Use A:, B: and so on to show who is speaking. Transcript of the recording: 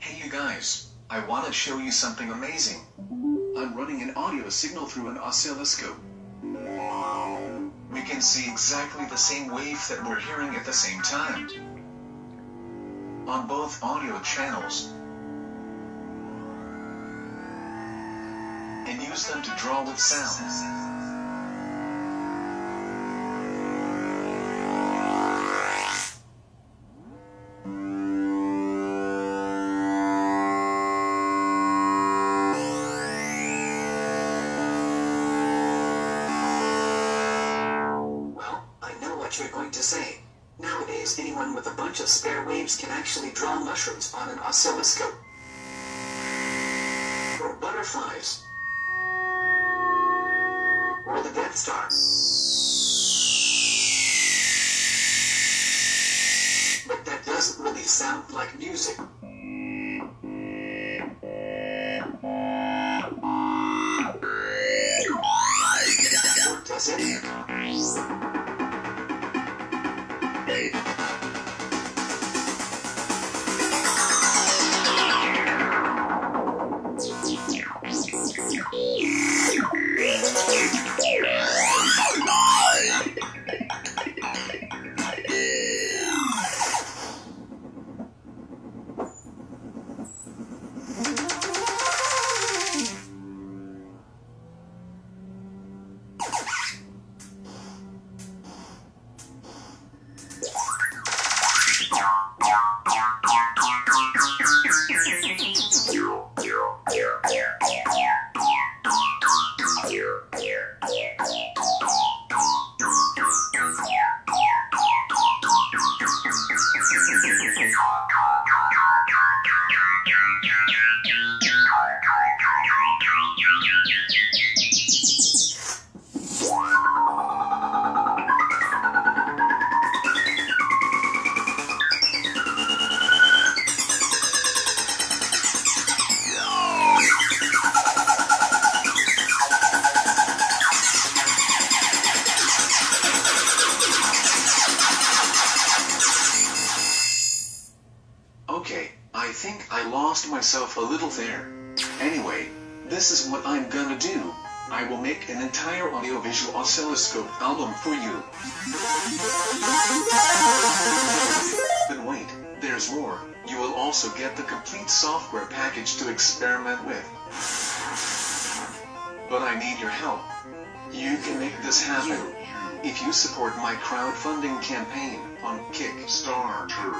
A: Hey you guys, I want to show you something amazing. I'm running an audio signal through an oscilloscope. We can see exactly the same wave that we're hearing at the same time on both audio channels, and use them to draw with sound.
B: What you're going to say. Nowadays, anyone with a bunch of spare waves can actually draw mushrooms on an oscilloscope. Or butterflies. Or the Death Star. But that doesn't really sound like music. Or does it?
A: Okay, I think I lost myself a little there. Anyway, this is what I'm gonna do. I will make an entire audiovisual oscilloscope album for you. But wait, there's more. You will also get the complete software package to experiment with. But I need your help. You can make this happen if you support my crowdfunding campaign on Kickstarter.